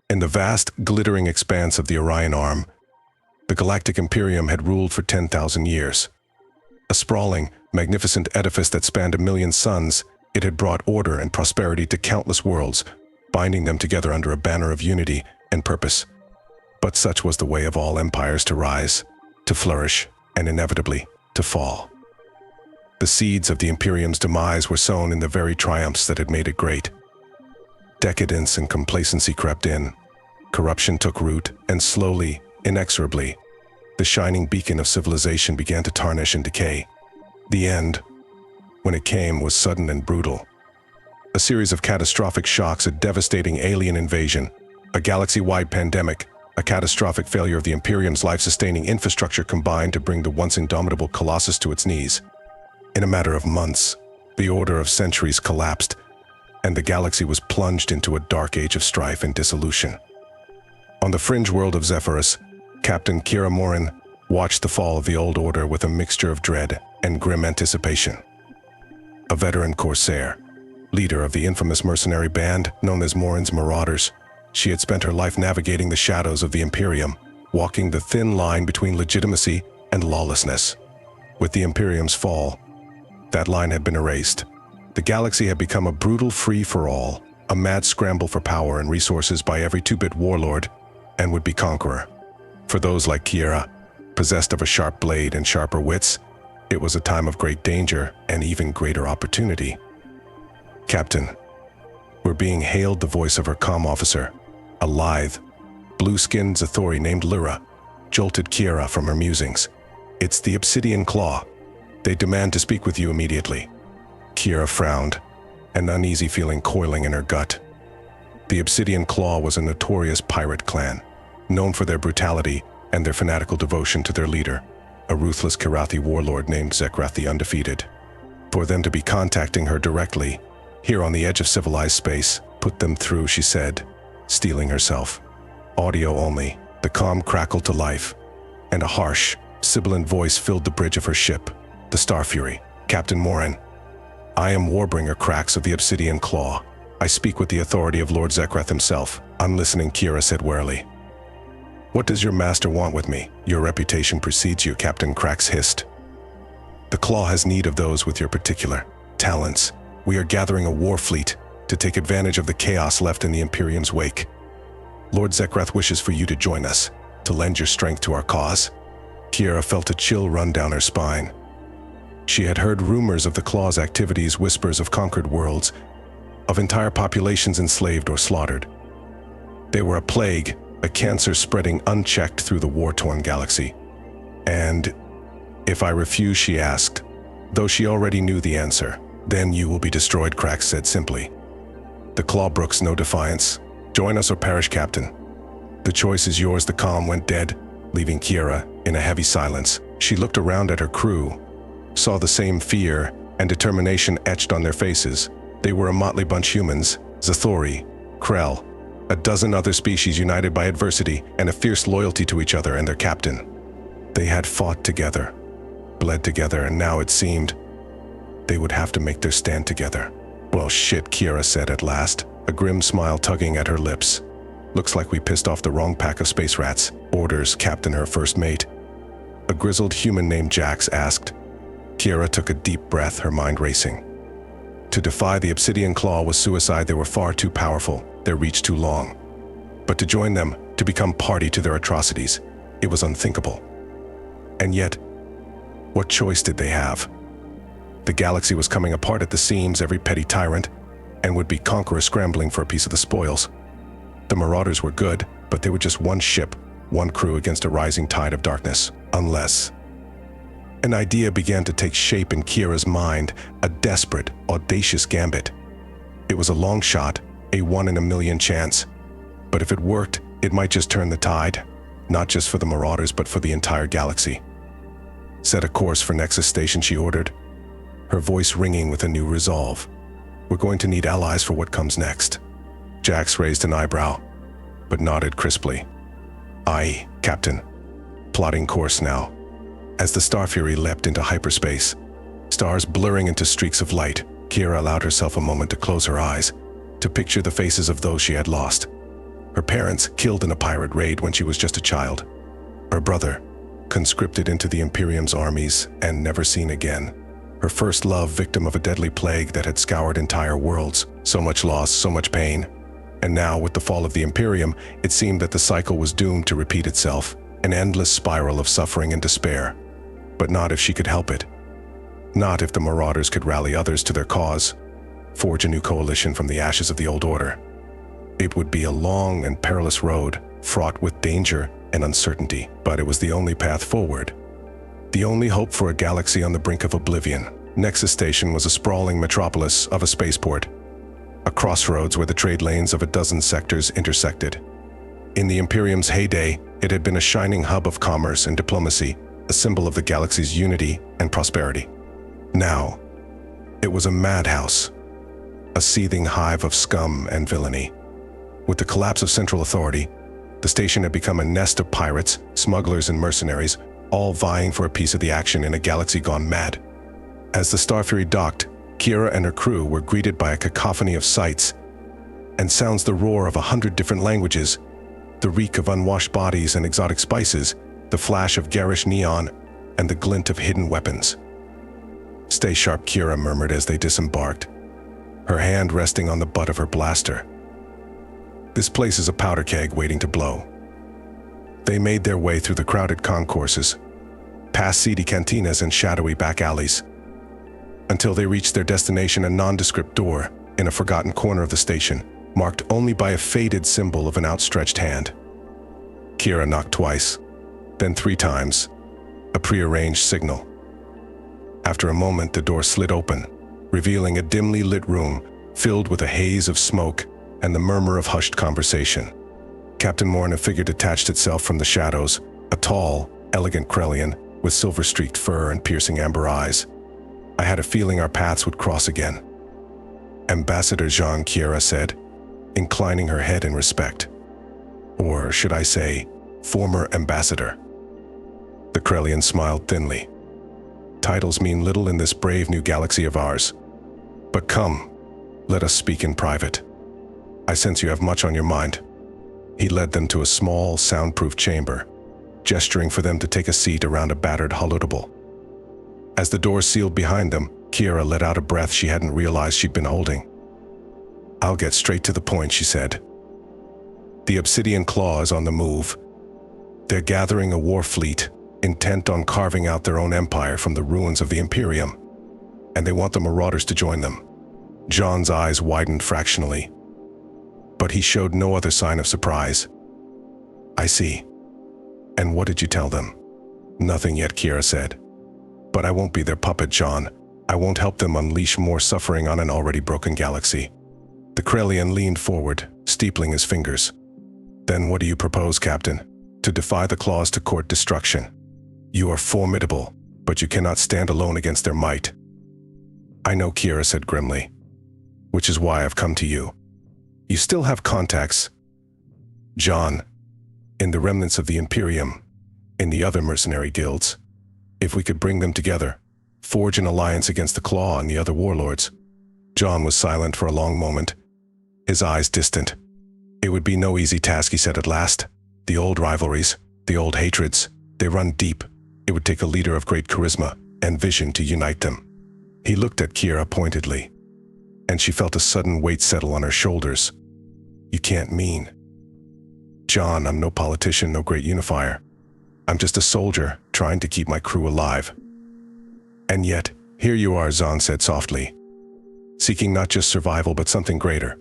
In the vast, glittering expanse of the Orion Arm, the Galactic Imperium had ruled for 10,000 years. A sprawling, magnificent edifice that spanned 1,000,000 suns, it had brought order and prosperity to countless worlds, binding them together under a banner of unity and purpose. But such was the way of all empires to rise, to flourish, and inevitably to fall. The seeds of the Imperium's demise were sown in the very triumphs that had made it great. Decadence and complacency crept in. Corruption took root, and slowly, inexorably, the shining beacon of civilization began to tarnish and decay. The end, when it came, was sudden and brutal. A series of catastrophic shocks, a devastating alien invasion, a galaxy-wide pandemic, a catastrophic failure of the Imperium's life-sustaining infrastructure combined to bring the once indomitable Colossus to its knees. In a matter of months, the order of centuries collapsed, and the galaxy was plunged into a dark age of strife and dissolution. On the fringe world of Zephyrus, Captain Kiera Morin watched the fall of the old order with a mixture of dread and grim anticipation. A veteran corsair, leader of the infamous mercenary band known as Morin's Marauders, she had spent her life navigating the shadows of the Imperium, walking the thin line between legitimacy and lawlessness. With the Imperium's fall, that line had been erased. The galaxy had become a brutal free-for-all, a mad scramble for power and resources by every two-bit warlord and would-be conqueror. For those like Kiera, possessed of a sharp blade and sharper wits, it was a time of great danger and even greater opportunity. "Captain," we're being hailed the voice of her comm officer, a lithe, blue-skinned Zathori named Lyra, jolted Kiera from her musings. "It's the Obsidian Claw. They demand to speak with you immediately." Kiera frowned, an uneasy feeling coiling in her gut. The Obsidian Claw was a notorious pirate clan, known for their brutality and their fanatical devotion to their leader, a ruthless Kirathi warlord named Zekrath the Undefeated. For them to be contacting her directly, here on the edge of civilized space, "Put them through," she said, steeling herself. Audio only, the comm crackled to life, and a harsh, sibilant voice filled the bridge of her ship, the Star Fury. "Captain Morin, I am Warbringer Cracks of the Obsidian Claw. I speak with the authority of Lord Zekrath himself." "I'm listening," Kiera said warily. "What does your master want with me?" "Your reputation precedes you," Captain Cracks hissed. "The Claw has need of those with your particular talents. We are gathering a war fleet to take advantage of the chaos left in the Imperium's wake. Lord Zekrath wishes for you to join us, to lend your strength to our cause." Kiera felt a chill run down her spine. She had heard rumors of the Claw's activities, whispers of conquered worlds, of entire populations enslaved or slaughtered. They were a plague, a cancer spreading unchecked through the war-torn galaxy. "And if I refuse," she asked, though she already knew the answer. "Then you will be destroyed," Cracks said simply. The Claw brooks no defiance. "Join us or perish, Captain. The choice is yours." The comm went dead, leaving Kiera in a heavy silence. She looked around at her crew, saw the same fear and determination etched on their faces. They were a motley bunch: humans, Zathori, Krell, a dozen other species united by adversity and a fierce loyalty to each other and their captain. They had fought together, bled together, and now it seemed they would have to make their stand together. "Well, shit," Kiera said at last, a grim smile tugging at her lips. "Looks like we pissed off the wrong pack of space rats." "Orders, Captain," her first mate, a grizzled human named Jax, asked. Kiera took a deep breath, her mind racing. To defy the Obsidian Claw was suicide. They were far too powerful, their reach too long. But to join them, to become party to their atrocities, it was unthinkable. And yet, what choice did they have? The galaxy was coming apart at the seams, every petty tyrant and would-be conqueror scrambling for a piece of the spoils. The Marauders were good, but they were just one ship, one crew against a rising tide of darkness. Unless... An idea began to take shape in Kiera's mind, a desperate, audacious gambit. It was a long shot, a 1 in a million chance. But if it worked, it might just turn the tide, not just for the Marauders, but for the entire galaxy. "Set a course for Nexus Station," she ordered, her voice ringing with a new resolve. "We're going to need allies for what comes next." Jax raised an eyebrow, but nodded crisply. "Aye, Captain." Plotting course now. As the Star Fury leapt into hyperspace, stars blurring into streaks of light, Kiera allowed herself a moment to close her eyes, to picture the faces of those she had lost. Her parents, killed in a pirate raid when she was just a child. Her brother, conscripted into the Imperium's armies and never seen again. Her first love, victim of a deadly plague that had scoured entire worlds. So much loss, so much pain. And now, with the fall of the Imperium, it seemed that the cycle was doomed to repeat itself, an endless spiral of suffering and despair. But not if she could help it. Not if the Marauders could rally others to their cause, forge a new coalition from the ashes of the old order. It would be a long and perilous road, fraught with danger and uncertainty, but it was the only path forward. The only hope for a galaxy on the brink of oblivion. Nexus Station was a sprawling metropolis of a spaceport, a crossroads where the trade lanes of a dozen sectors intersected. In the Imperium's heyday, it had been a shining hub of commerce and diplomacy, a symbol of the galaxy's unity and prosperity. Now, it was a madhouse, a seething hive of scum and villainy. With the collapse of central authority, the station had become a nest of pirates, smugglers, and mercenaries, all vying for a piece of the action in a galaxy gone mad. As the Starfury docked, Kiera and her crew were greeted by a cacophony of sights and sounds, the roar of 100 different languages, the reek of unwashed bodies and exotic spices, the flash of garish neon, and the glint of hidden weapons. "Stay sharp," Kiera murmured as they disembarked, her hand resting on the butt of her blaster. "This place is a powder keg waiting to blow." They made their way through the crowded concourses, past seedy cantinas and shadowy back alleys, until they reached their destination, a nondescript door in a forgotten corner of the station, marked only by a faded symbol of an outstretched hand. Kiera knocked twice, then 3 times, a prearranged signal. After a moment, the door slid open, revealing a dimly lit room filled with a haze of smoke and the murmur of hushed conversation. Captain Morin, a figure detached itself from the shadows, a tall, elegant Krellian with silver-streaked fur and piercing amber eyes. "I had a feeling our paths would cross again." "Ambassador Jean," Kiera said, inclining her head in respect. "Or should I say, former ambassador?" The Krellian smiled thinly. "Titles mean little in this brave new galaxy of ours. But come, let us speak in private. I sense you have much on your mind." He led them to a small, soundproof chamber, gesturing for them to take a seat around a battered holotable. As the door sealed behind them, Kiera let out a breath she hadn't realized she'd been holding. "I'll get straight to the point," she said. "The Obsidian Claw is on the move. They're gathering a war fleet, intent on carving out their own empire from the ruins of the Imperium, and they want the Marauders to join them." John's eyes widened fractionally, but he showed no other sign of surprise. "I see. And what did you tell them?" "Nothing yet," Kiera said. "But I won't be their puppet, John. I won't help them unleash more suffering on an already broken galaxy." The Krellian leaned forward, steepling his fingers. "Then what do you propose, Captain? To defy the Claws to court destruction? You are formidable, but you cannot stand alone against their might." "I know," Kiera said grimly, "which is why I've come to you. You still have contacts, John, in the remnants of the Imperium, in the other mercenary guilds. If we could bring them together, forge an alliance against the Claw and the other warlords." John was silent for a long moment, his eyes distant. "It would be no easy task," he said at last. "The old rivalries, the old hatreds, they run deep. It would take a leader of great charisma and vision to unite them." He looked at Kiera pointedly, and she felt a sudden weight settle on her shoulders. "You can't mean..." "John, I'm no politician, no great unifier. I'm just a soldier trying to keep my crew alive." "And yet, here you are," Zahn said softly, "seeking not just survival but something greater,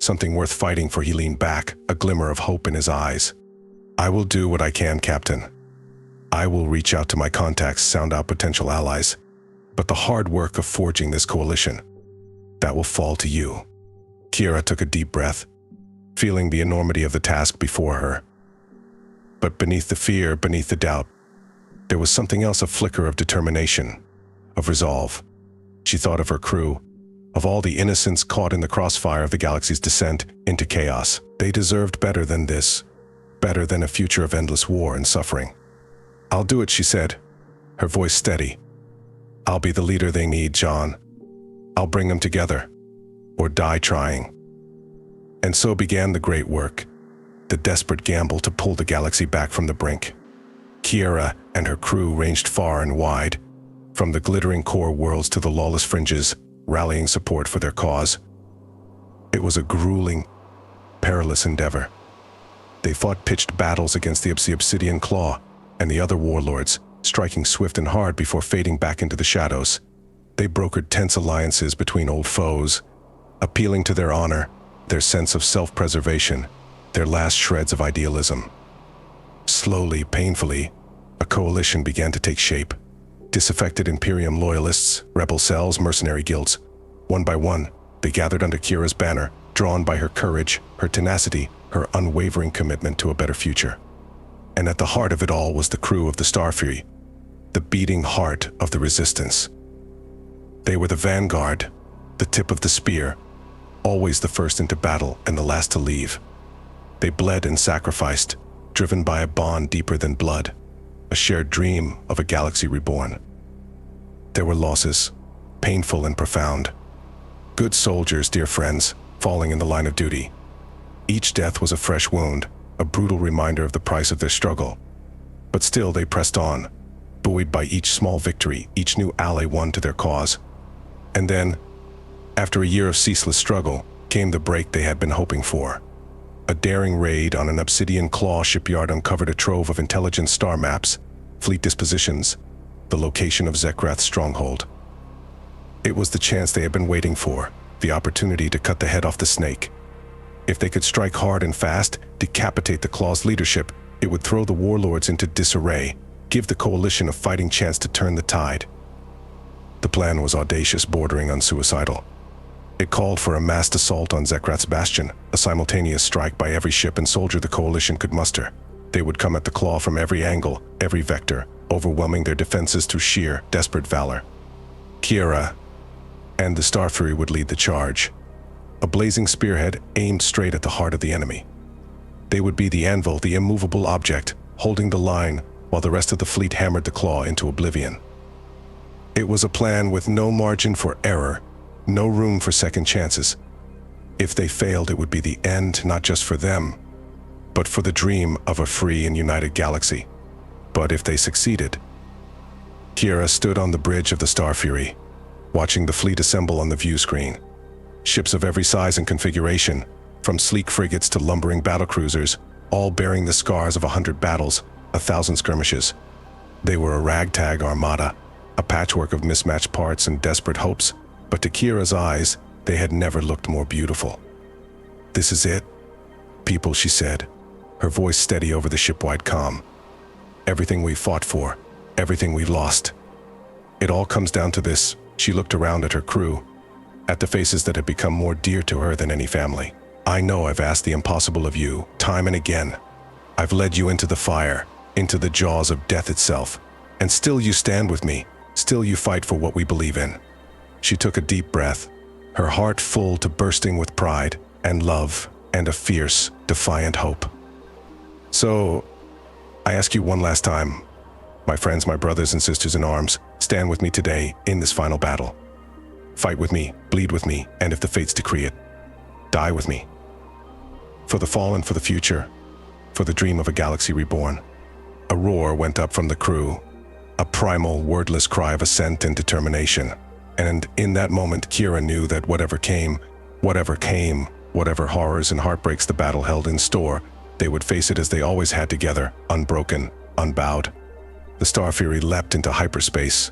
something worth fighting for." He leaned back, a glimmer of hope in his eyes. "I will do what I can, Captain. I will reach out to my contacts, sound out potential allies. But the hard work of forging this coalition, that will fall to you." Kiera took a deep breath, feeling the enormity of the task before her. But beneath the fear, beneath the doubt, there was something else, a flicker of determination, of resolve. She thought of her crew, of all the innocents caught in the crossfire of the galaxy's descent into chaos. They deserved better than this, better than a future of endless war and suffering. "I'll do it," she said, her voice steady. "I'll be the leader they need, John. I'll bring them together, or die trying. And so began the great work, the desperate gamble to pull the galaxy back from the brink. Kiera and her crew ranged far and wide, from the glittering core worlds to the lawless fringes, rallying support for their cause. It was a grueling, perilous endeavor. They fought pitched battles against the Obsidian Claw and the other warlords, striking swift and hard before fading back into the shadows. They brokered tense alliances between old foes, appealing to their honor, their sense of self-preservation, their last shreds of idealism. Slowly, painfully, a coalition began to take shape. Disaffected Imperium loyalists, rebel cells, mercenary guilds. One by one, they gathered under Kiera's banner, drawn by her courage, her tenacity, her unwavering commitment to a better future. And at the heart of it all was the crew of the Starfury, the beating heart of the resistance. They were the vanguard, the tip of the spear, always the first into battle and the last to leave. They bled and sacrificed, driven by a bond deeper than blood, a shared dream of a galaxy reborn. There were losses, painful and profound. Good soldiers, dear friends, falling in the line of duty. Each death was a fresh wound, a brutal reminder of the price of their struggle. But still they pressed on, buoyed by each small victory, each new ally won to their cause. And then, after a year of ceaseless struggle, came the break they had been hoping for. A daring raid on an Obsidian Claw shipyard uncovered a trove of intelligence star maps, fleet dispositions, the location of Zekrath's stronghold. It was the chance they had been waiting for, the opportunity to cut the head off the snake. If they could strike hard and fast, decapitate the Claw's leadership, it would throw the warlords into disarray, give the coalition a fighting chance to turn the tide. The plan was audacious, bordering on suicidal. It called for a massed assault on Zekrath's bastion, a simultaneous strike by every ship and soldier the coalition could muster. They would come at the Claw from every angle, every vector, overwhelming their defenses through sheer, desperate valor. Kiera and the Starfury would lead the charge, a blazing spearhead aimed straight at the heart of the enemy. They would be the anvil, the immovable object, holding the line while the rest of the fleet hammered the Claw into oblivion. It was a plan with no margin for error, no room for second chances. If they failed, it would be the end, not just for them, but for the dream of a free and united galaxy. But if they succeeded... Kiera stood on the bridge of the Starfury, watching the fleet assemble on the view screen. Ships of every size and configuration, from sleek frigates to lumbering battlecruisers, all bearing the scars of 100 battles, 1,000 skirmishes. They were a ragtag armada, a patchwork of mismatched parts and desperate hopes, but to Kiera's eyes, they had never looked more beautiful. "This is it, people," she said, her voice steady over the ship-wide comm. "Everything we fought for, everything we lost. It all comes down to this." She looked around at her crew, at the faces that had become more dear to her than any family. "I know I've asked the impossible of you, time and again. I've led you into the fire, into the jaws of death itself. And still you stand with me, still you fight for what we believe in." She took a deep breath, her heart full to bursting with pride and love and a fierce, defiant hope. "So, I ask you one last time, my friends, my brothers and sisters in arms, stand with me today in this final battle. Fight with me, bleed with me, and if the fates decree it, die with me. For the fallen, for the future, for the dream of a galaxy reborn." A roar went up from the crew, a primal, wordless cry of assent and determination. And in that moment, Kiera knew that whatever came, whatever horrors and heartbreaks the battle held in store, they would face it as they always had together, unbroken, unbowed. The Starfury leapt into hyperspace.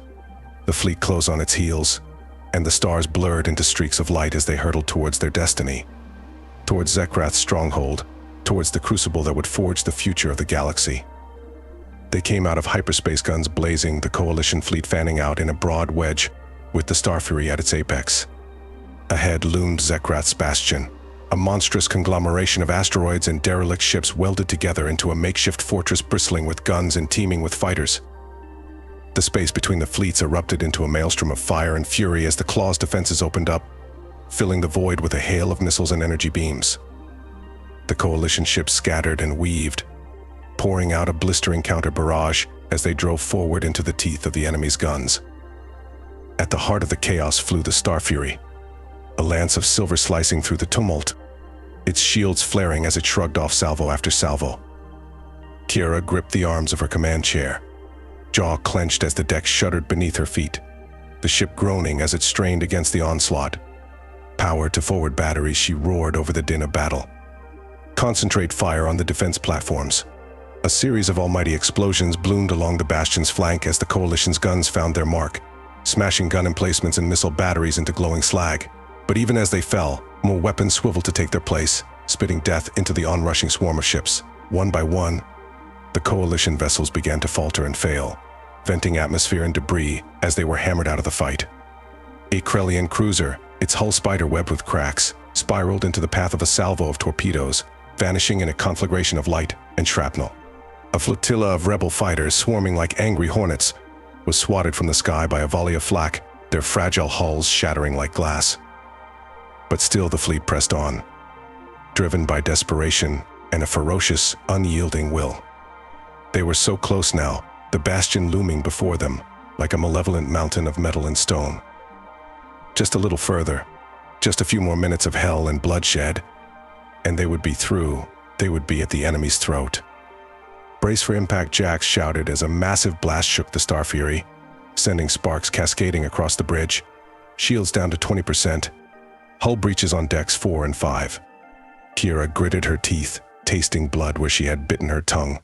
The fleet closed on its heels, and the stars blurred into streaks of light as they hurtled towards their destiny, towards Zekrath's stronghold, towards the crucible that would forge the future of the galaxy. They came out of hyperspace, guns blazing, the coalition fleet fanning out in a broad wedge, with the Starfury at its apex. Ahead loomed Zekrath's bastion, a monstrous conglomeration of asteroids and derelict ships welded together into a makeshift fortress bristling with guns and teeming with fighters. The space between the fleets erupted into a maelstrom of fire and fury as the Claw's defenses opened up, filling the void with a hail of missiles and energy beams. The coalition ships scattered and weaved, pouring out a blistering counter barrage as they drove forward into the teeth of the enemy's guns. At the heart of the chaos flew the Starfury, a lance of silver slicing through the tumult, its shields flaring as it shrugged off salvo after salvo. Kiera gripped the arms of her command chair, jaw clenched as the deck shuddered beneath her feet, the ship groaning as it strained against the onslaught. Power to forward batteries, she roared over the din of battle. Concentrate fire on the defense platforms. A series of almighty explosions bloomed along the bastion's flank as the coalition's guns found their mark, smashing gun emplacements and missile batteries into glowing slag. But even as they fell, more weapons swiveled to take their place, spitting death into the onrushing swarm of ships. One by one, the coalition vessels began to falter and fail, venting atmosphere and debris as they were hammered out of the fight. A Krellian cruiser, its hull spider-webbed with cracks, spiraled into the path of a salvo of torpedoes, vanishing in a conflagration of light and shrapnel. A flotilla of rebel fighters, swarming like angry hornets, was swatted from the sky by a volley of flak, their fragile hulls shattering like glass. But still the fleet pressed on, driven by desperation and a ferocious, unyielding will. They were so close now, the bastion looming before them, like a malevolent mountain of metal and stone. Just a little further, just a few more minutes of hell and bloodshed, and they would be through. They would be at the enemy's throat. "Brace for impact," Jax shouted as a massive blast shook the Starfury, sending sparks cascading across the bridge. Shields down to 20%. Hull breaches on decks 4 and 5. Kiera gritted her teeth, tasting blood where she had bitten her tongue.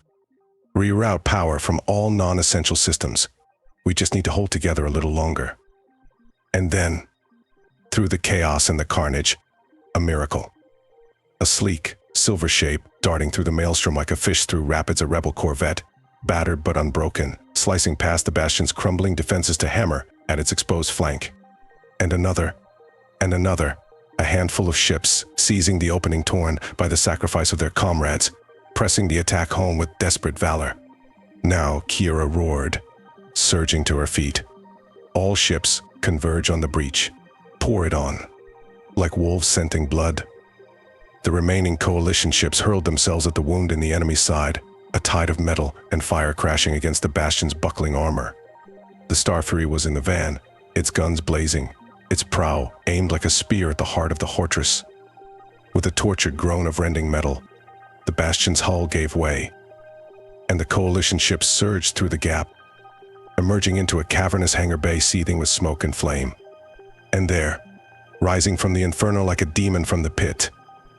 "Reroute power from all non-essential systems. We just need to hold together a little longer." And then, through the chaos and the carnage, a miracle. A sleek, silver shape, darting through the maelstrom like a fish through rapids, a rebel corvette, battered but unbroken, slicing past the bastion's crumbling defenses to hammer at its exposed flank. And another, a handful of ships, seizing the opening torn by the sacrifice of their comrades, pressing the attack home with desperate valor. Now Kiera roared, surging to her feet. All ships converge on the breach. Pour it on. Like wolves scenting blood. The remaining coalition ships hurled themselves at the wound in the enemy's side, a tide of metal and fire crashing against the bastion's buckling armor. The Starfury was in the van, its guns blazing, its prow aimed like a spear at the heart of the fortress. With a tortured groan of rending metal, the bastion's hull gave way, and the coalition ships surged through the gap, emerging into a cavernous hangar bay seething with smoke and flame. And there, rising from the inferno like a demon from the pit,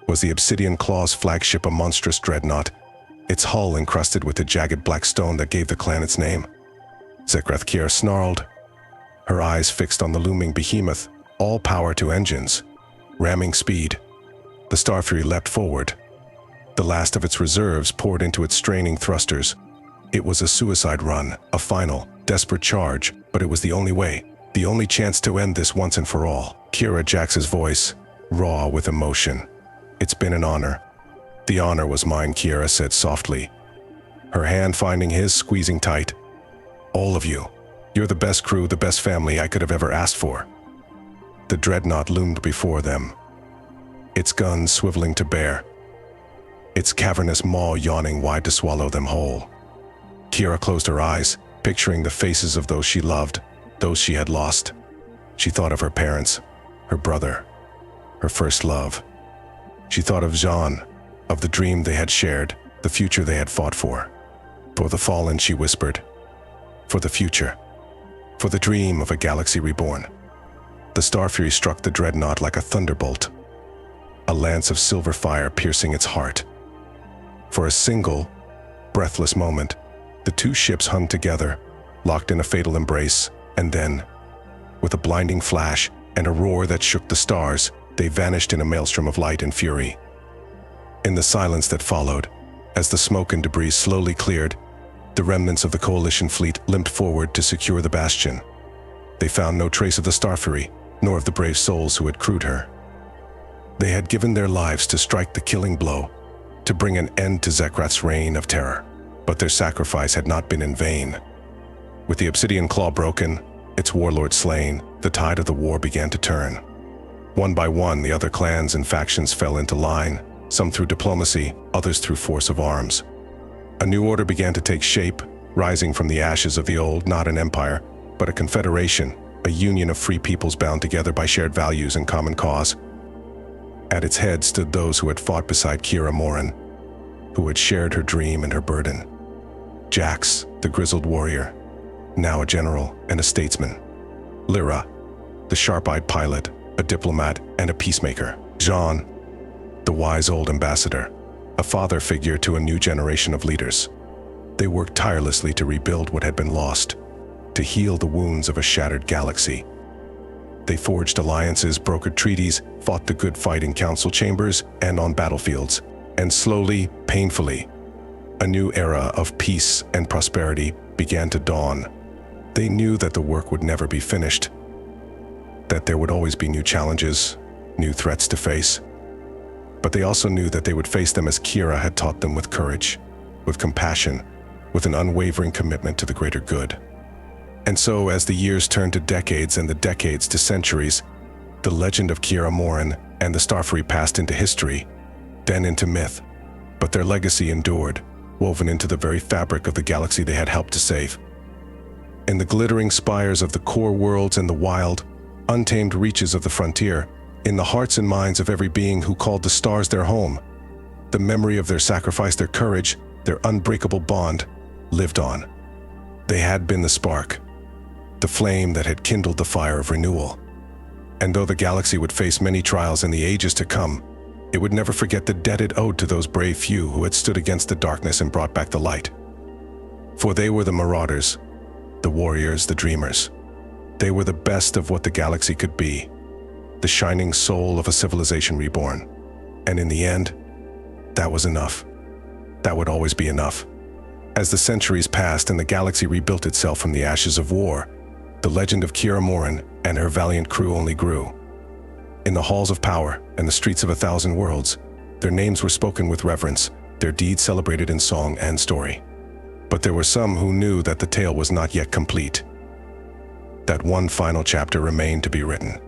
was the Obsidian Claw's flagship, a monstrous dreadnought, its hull encrusted with the jagged black stone that gave the clan its name. Kiera snarled, her eyes fixed on the looming behemoth, all power to engines, ramming speed. The Starfury leapt forward. The last of its reserves poured into its straining thrusters. It was a suicide run, a final, desperate charge, but it was the only way, the only chance to end this once and for all. Kiera Jax's voice, raw with emotion. "It's been an honor." "The honor was mine," Kiera said softly, her hand finding his, squeezing tight. "All of you. You're the best crew, the best family I could have ever asked for." The dreadnought loomed before them, its guns swiveling to bear, its cavernous maw yawning wide to swallow them whole. Kiera closed her eyes, picturing the faces of those she loved, those she had lost. She thought of her parents, her brother, her first love. She thought of Jean, of the dream they had shared, the future they had fought for. For the fallen, she whispered. For the future. For the dream of a galaxy reborn. The Starfury struck the dreadnought like a thunderbolt, a lance of silver fire piercing its heart. For a single, breathless moment, the two ships hung together, locked in a fatal embrace, and then, with a blinding flash and a roar that shook the stars, they vanished in a maelstrom of light and fury. In the silence that followed, as the smoke and debris slowly cleared, the remnants of the coalition fleet limped forward to secure the bastion. They found no trace of the Starfury, nor of the brave souls who had crewed her. They had given their lives to strike the killing blow, to bring an end to Zekrath's reign of terror. But their sacrifice had not been in vain. With the Obsidian Claw broken, its warlord slain, the tide of the war began to turn. One by one, the other clans and factions fell into line, some through diplomacy, others through force of arms. A new order began to take shape, rising from the ashes of the old, not an empire, but a confederation, a union of free peoples bound together by shared values and common cause. At its head stood those who had fought beside Kiera Morin, who had shared her dream and her burden. Jax, the grizzled warrior, now a general and a statesman. Lyra, the sharp-eyed pilot, a diplomat and a peacemaker. Jean, the wise old ambassador, a father figure to a new generation of leaders. They worked tirelessly to rebuild what had been lost, to heal the wounds of a shattered galaxy. They forged alliances, brokered treaties, fought the good fight in council chambers and on battlefields, and slowly, painfully, a new era of peace and prosperity began to dawn. They knew that the work would never be finished, that there would always be new challenges, new threats to face. But they also knew that they would face them as Kiera had taught them, with courage, with compassion, with an unwavering commitment to the greater good. And so, as the years turned to decades and the decades to centuries, the legend of Kiera Morin and the Starfleet passed into history, then into myth. But their legacy endured, woven into the very fabric of the galaxy they had helped to save. In the glittering spires of the core worlds and the wild, untamed reaches of the frontier, in the hearts and minds of every being who called the stars their home, the memory of their sacrifice, their courage, their unbreakable bond, lived on. They had been the spark, the flame that had kindled the fire of renewal. And though the galaxy would face many trials in the ages to come, it would never forget the debt it owed to those brave few who had stood against the darkness and brought back the light. For they were the Marauders, the warriors, the dreamers. They were the best of what the galaxy could be, the shining soul of a civilization reborn. And in the end, that was enough. That would always be enough. As the centuries passed and the galaxy rebuilt itself from the ashes of war, the legend of Kiera Morin and her valiant crew only grew. In the halls of power and the streets of 1,000 worlds, their names were spoken with reverence, their deeds celebrated in song and story. But there were some who knew that the tale was not yet complete, that one final chapter remained to be written.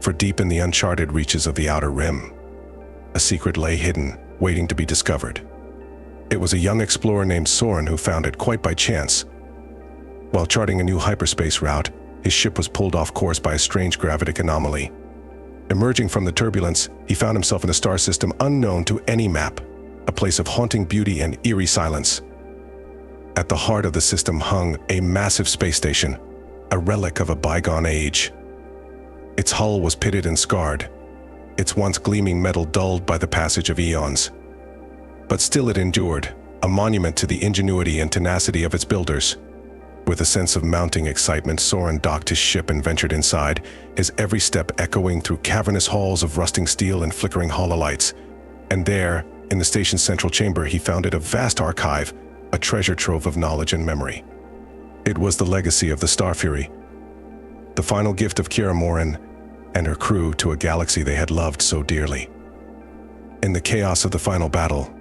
For deep in the uncharted reaches of the Outer Rim, a secret lay hidden, waiting to be discovered. It was a young explorer named Soren who found it quite by chance. While charting a new hyperspace route, his ship was pulled off course by a strange gravitic anomaly. Emerging from the turbulence, he found himself in a star system unknown to any map, a place of haunting beauty and eerie silence. At the heart of the system hung a massive space station, a relic of a bygone age. Its hull was pitted and scarred, its once gleaming metal dulled by the passage of eons. But still it endured, a monument to the ingenuity and tenacity of its builders. With a sense of mounting excitement, Soren docked his ship and ventured inside, his every step echoing through cavernous halls of rusting steel and flickering hololights. And there, in the station's central chamber, he found a vast archive, a treasure trove of knowledge and memory. It was the legacy of the Starfury, the final gift of Kiera Morin and her crew to a galaxy they had loved so dearly. In the chaos of the final battle,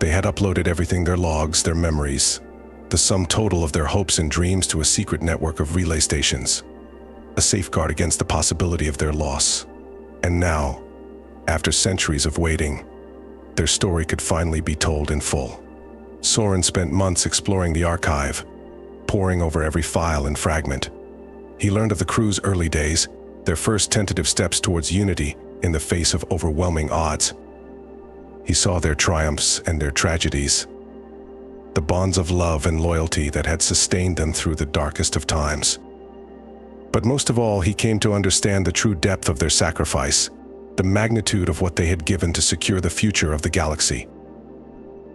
they had uploaded everything, their logs, their memories, the sum total of their hopes and dreams, to a secret network of relay stations, a safeguard against the possibility of their loss. And now, after centuries of waiting, their story could finally be told in full. Soren spent months exploring the archive, poring over every file and fragment. He learned of the crew's early days, their first tentative steps towards unity in the face of overwhelming odds. He saw their triumphs and their tragedies, the bonds of love and loyalty that had sustained them through the darkest of times. But most of all, he came to understand the true depth of their sacrifice, the magnitude of what they had given to secure the future of the galaxy.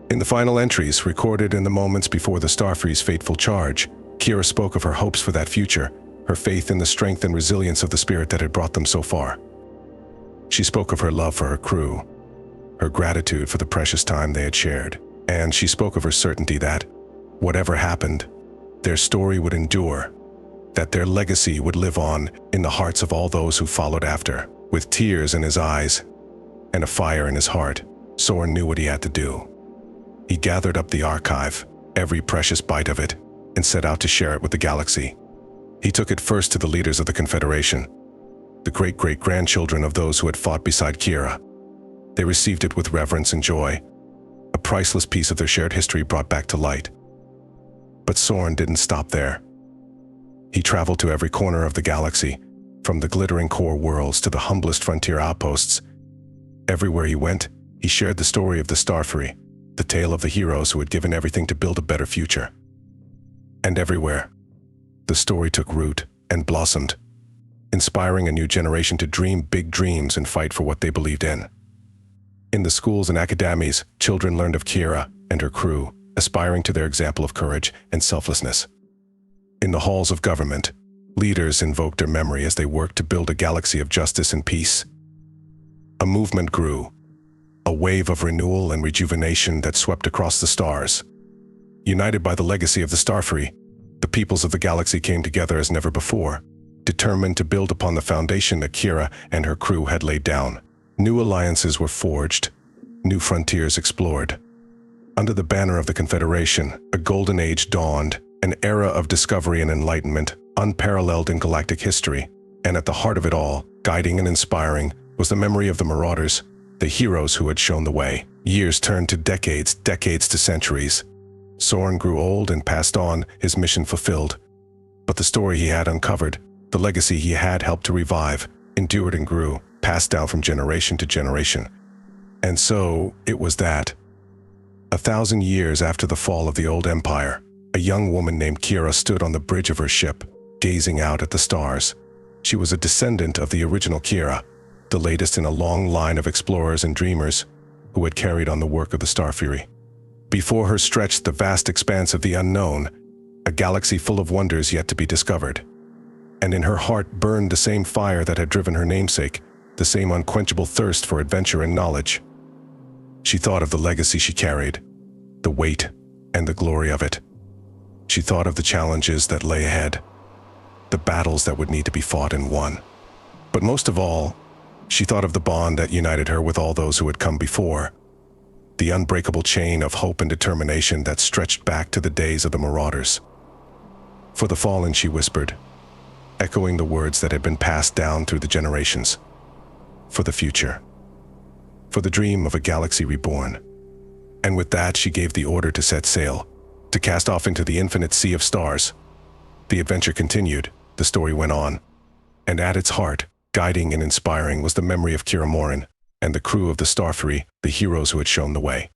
In the final entries, recorded in the moments before the Starfleet's fateful charge, Kiera spoke of her hopes for that future, her faith in the strength and resilience of the spirit that had brought them so far. She spoke of her love for her crew, her gratitude for the precious time they had shared, and she spoke of her certainty that, whatever happened, their story would endure, that their legacy would live on in the hearts of all those who followed after. With tears in his eyes and a fire in his heart, Soren knew what he had to do. He gathered up the archive, every precious bite of it, and set out to share it with the galaxy. He took it first to the leaders of the Confederation, the great-great-grandchildren of those who had fought beside Kiera. They received it with reverence and joy, a priceless piece of their shared history brought back to light. But Soren didn't stop there. He traveled to every corner of the galaxy, from the glittering core worlds to the humblest frontier outposts. Everywhere he went, he shared the story of the Starfree, the tale of the heroes who had given everything to build a better future. And everywhere, the story took root and blossomed, inspiring a new generation to dream big dreams and fight for what they believed in. In the schools and academies, children learned of Kiera and her crew, aspiring to their example of courage and selflessness. In the halls of government, leaders invoked their memory as they worked to build a galaxy of justice and peace. A movement grew, a wave of renewal and rejuvenation that swept across the stars. United by the legacy of the Starfree, the peoples of the galaxy came together as never before, determined to build upon the foundation that Kiera and her crew had laid down. New alliances were forged, new frontiers explored. Under the banner of the Confederation, a golden age dawned, an era of discovery and enlightenment, unparalleled in galactic history. And at the heart of it all, guiding and inspiring, was the memory of the Marauders, the heroes who had shown the way. Years turned to decades, decades to centuries. Soren grew old and passed on, his mission fulfilled. But the story he had uncovered, the legacy he had helped to revive, endured and grew, passed down from generation to generation. And so, it was that, 1,000 years after the fall of the old empire, a young woman named Kiera stood on the bridge of her ship, gazing out at the stars. She was a descendant of the original Kiera, the latest in a long line of explorers and dreamers who had carried on the work of the Starfree. Before her stretched the vast expanse of the unknown, a galaxy full of wonders yet to be discovered. And in her heart burned the same fire that had driven her namesake, the same unquenchable thirst for adventure and knowledge. She thought of the legacy she carried, the weight and the glory of it. She thought of the challenges that lay ahead, the battles that would need to be fought and won. But most of all, she thought of the bond that united her with all those who had come before, the unbreakable chain of hope and determination that stretched back to the days of the Marauders. For the fallen, she whispered, echoing the words that had been passed down through the generations. For the future. For the dream of a galaxy reborn. And with that, she gave the order to set sail, to cast off into the infinite sea of stars. The adventure continued, the story went on, and at its heart, guiding and inspiring, was the memory of Kiera Morin and the crew of the Starfree, the heroes who had shown the way.